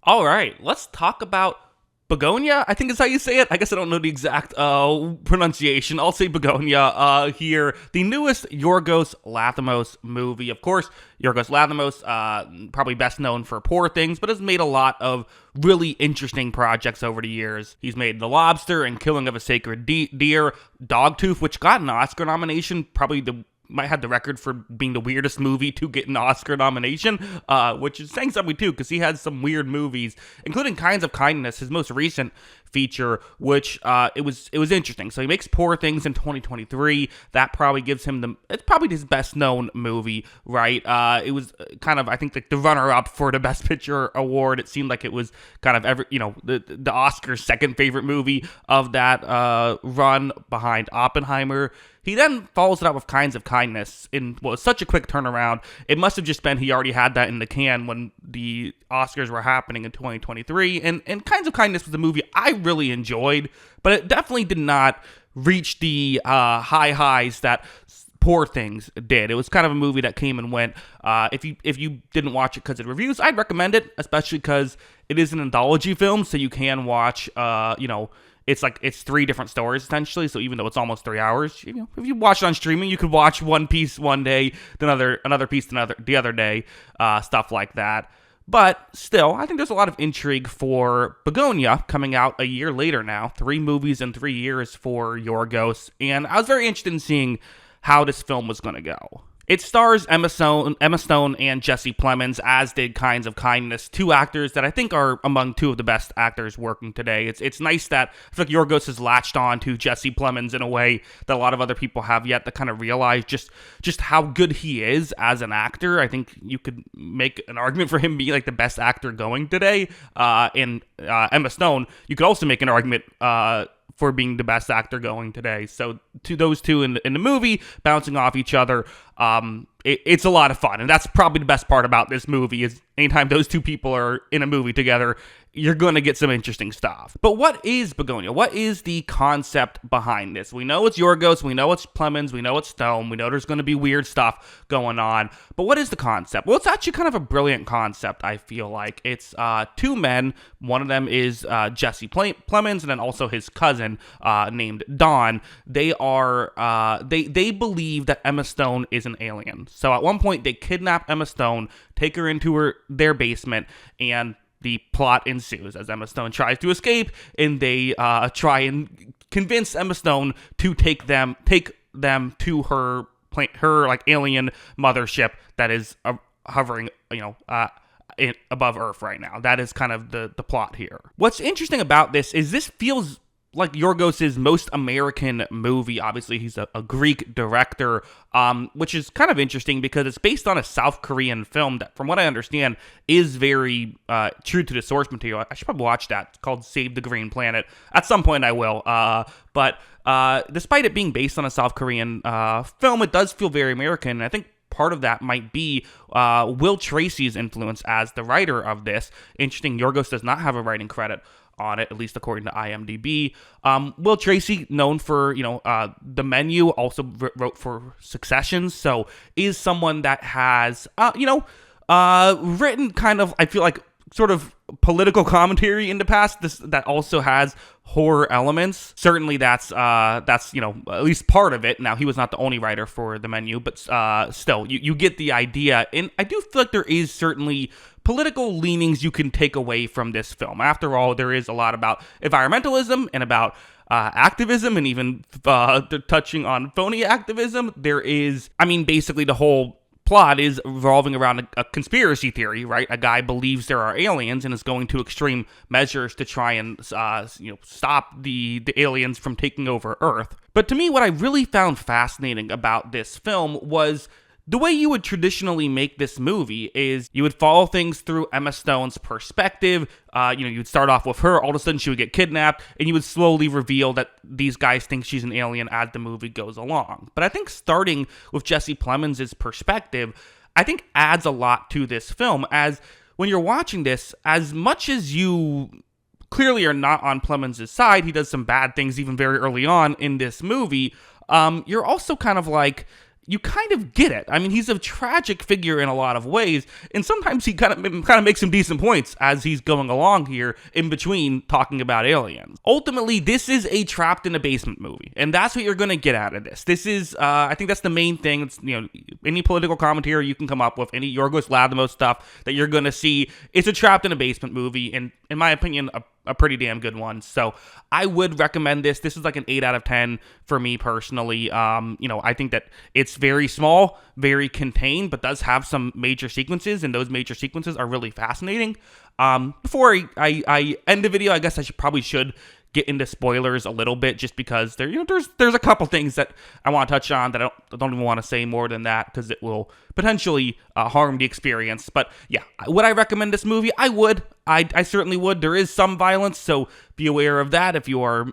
All right, let's talk about Bugonia. I think is how you say it. I guess I don't know the exact pronunciation. I'll say Bugonia here. The newest Yorgos Lanthimos movie. Of course, Yorgos Lanthimos, probably best known for Poor Things, but has made a lot of really interesting projects over the years. He's made The Lobster and Killing of a Sacred Deer, Dogtooth, which got an Oscar nomination, probably might have the record for being the weirdest movie to get an Oscar nomination, which is saying something too, because he has some weird movies, including Kinds of Kindness, his most recent feature, which it was interesting. So he makes Poor Things in 2023. That probably gives him it's probably his best known movie, right? It was kind of, I think, like the runner up for the Best Picture award. It seemed like it was kind of the Oscar's second favorite movie of that run, behind Oppenheimer. He then follows it up with Kinds of Kindness in what was such a quick turnaround. It must have just been he already had that in the can when the Oscars were happening in 2023. And Kinds of Kindness was a movie I really enjoyed, but it definitely did not reach the high highs that Poor Things did. It was kind of a movie that came and went. If you didn't watch it because of reviews, I'd recommend it, especially because it is an anthology film, so you can watch, it's three different stories essentially. So even though it's almost 3 hours, if you watch it on streaming, you could watch one piece one day, then another piece the other day, stuff like that. But still, I think there's a lot of intrigue for Bugonia coming out a year later now. 3 movies in 3 years for Yorgos, and I was very interested in seeing how this film was going to go. It stars Emma Stone and Jesse Plemons, as did Kinds of Kindness, 2 actors that I think are among 2 of the best actors working today. It's nice that I feel like Yorgos has latched on to Jesse Plemons in a way that a lot of other people have yet to kind of realize just how good he is as an actor. I think you could make an argument for him being like the best actor going today. And Emma Stone, you could also make an argument for being the best actor going today. So to those 2 in the movie, bouncing off each other, it's a lot of fun. And that's probably the best part about this movie, is anytime those 2 people are in a movie together, you're going to get some interesting stuff. But what is Bugonia? What is the concept behind this? We know it's Yorgos, we know it's Plemons, we know it's Stone, we know there's going to be weird stuff going on. But what is the concept? Well, it's actually kind of a brilliant concept, I feel like. It's 2 men. One of them is Jesse Plemons, and then also his cousin named Don. They are they believe that Emma Stone is an alien. So at one point, they kidnap Emma Stone, take her into their basement, and the plot ensues as Emma Stone tries to escape, and they try and convince Emma Stone to take them to her like alien mothership that is hovering, above Earth right now. That is kind of the plot here. What's interesting about this feels like Yorgos' most American movie. Obviously, he's a Greek director, which is kind of interesting because it's based on a South Korean film that, from what I understand, is very true to the source material. I should probably watch that. It's called Save the Green Planet. At some point, I will. But despite it being based on a South Korean film, it does feel very American. And I think part of that might be Will Tracy's influence as the writer of this. Interesting, Yorgos does not have a writing credit on it, at least according to IMDb. Will Tracy, known for The Menu, also wrote for Succession, so is someone that has written kind of, I feel like, sort of political commentary in the past. That also has horror elements. Certainly, that's at least part of it. Now, he was not the only writer for The Menu, but still, you get the idea. And I do feel like there is certainly political leanings you can take away from this film. After all, there is a lot about environmentalism and about activism, and even touching on phony activism. There is, basically the whole plot is revolving around a conspiracy theory, right? A guy believes there are aliens and is going to extreme measures to try and stop the aliens from taking over Earth. But to me, what I really found fascinating about this film was the way you would traditionally make this movie is you would follow things through Emma Stone's perspective. You'd start off with her, all of a sudden she would get kidnapped, and you would slowly reveal that these guys think she's an alien as the movie goes along. But I think starting with Jesse Plemons' perspective, I think adds a lot to this film, as when you're watching this, as much as you clearly are not on Plemons' side, he does some bad things even very early on in this movie, you're also kind of like, you kind of get it. I mean, he's a tragic figure in a lot of ways, and sometimes he kind of makes some decent points as he's going along here in between talking about aliens. Ultimately, this is a trapped in a basement movie, and that's what you're going to get out of this. This is, I think that's the main thing. It's, any political commentary you can come up with, any Yorgos Lanthimos stuff that you're going to see. It's a trapped in a basement movie, and in my opinion, a pretty damn good one. So I would recommend this. This is like an 8 out of 10 for me personally. I think that it's very small, very contained, but does have some major sequences, and those major sequences are really fascinating. Before I end the video, I guess I probably should get into spoilers a little bit, just because there's a couple things that I want to touch on that I don't even want to say more than that, because it will potentially harm the experience. But yeah, would I recommend this movie? I would. I certainly would. There is some violence, so be aware of that. If you are,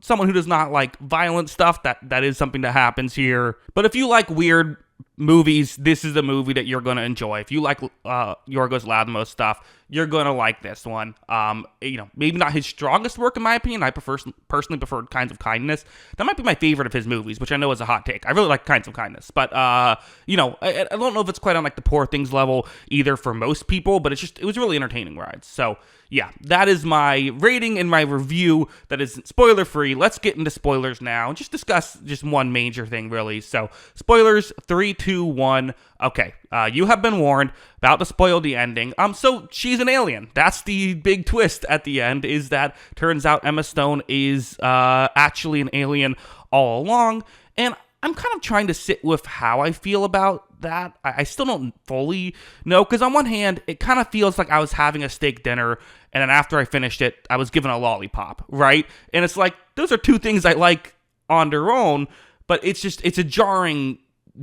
someone who does not like violent stuff, that is something that happens here. But if you like weird movies, this is the movie that you're going to enjoy. If you like Yorgos Lanthimos stuff, you're going to like this one. Maybe not his strongest work in my opinion. I personally prefer Kinds of Kindness. That might be my favorite of his movies, which I know is a hot take. I really like Kinds of Kindness, but I don't know if it's quite on like the Poor Things level either for most people, but it was really entertaining ride. So yeah, that is my rating and my review that is spoiler free. Let's get into spoilers now and just discuss just one major thing really. So spoilers, 3, 2, 1. Okay, you have been warned, about to spoil the ending. So she's an alien. That's the big twist at the end, is that turns out Emma Stone is actually an alien all along. And I'm kind of trying to sit with how I feel about that. I still don't fully know, because on one hand, it kind of feels like I was having a steak dinner, and then after I finished it, I was given a lollipop, right? And it's like, those are two things I like on their own, but it's a jarring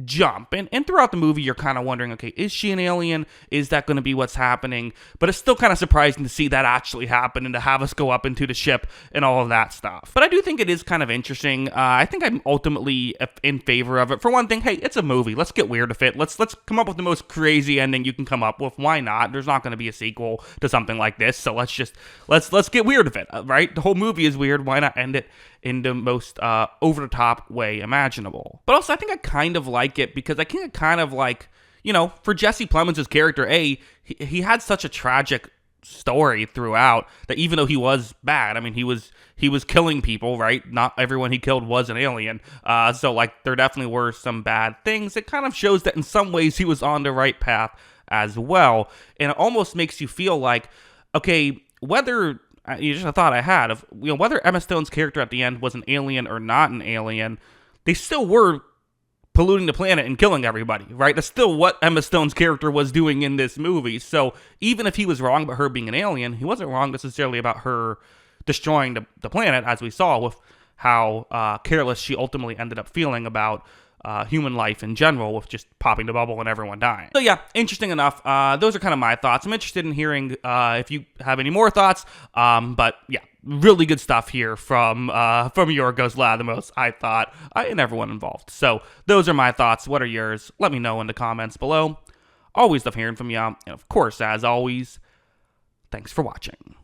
jump. And throughout the movie, you're kind of wondering, okay, is she an alien? Is that going to be what's happening? But it's still kind of surprising to see that actually happen and to have us go up into the ship and all of that stuff. But I do think it is kind of interesting. I think I'm ultimately in favor of it. For one thing, hey, it's a movie. Let's get weird with it. Let's come up with the most crazy ending you can come up with. Why not? There's not going to be a sequel to something like this, so let's get weird with it, right? The whole movie is weird. Why not end it in the most over-the-top way imaginable? But also, I think I kind of like it because I think it kind of like, for Jesse Plemons' character, he had such a tragic story throughout that even though he was bad, I mean, he was killing people, right? Not everyone he killed was an alien. So, like, there definitely were some bad things. It kind of shows that in some ways he was on the right path as well. And it almost makes you feel like, okay, whether... just a thought I had of whether Emma Stone's character at the end was an alien or not an alien, they still were polluting the planet and killing everybody, right? That's still what Emma Stone's character was doing in this movie. So even if he was wrong about her being an alien, he wasn't wrong necessarily about her destroying the planet, as we saw with how careless she ultimately ended up feeling about human life in general, with just popping the bubble and everyone dying. So yeah, interesting enough. Those are kind of my thoughts. I'm interested in hearing if you have any more thoughts. But yeah, really good stuff here from Yorgos Lanthimos, I thought, and everyone involved. So those are my thoughts. What are yours? Let me know in the comments below. Always love hearing from you. And of course, as always, thanks for watching.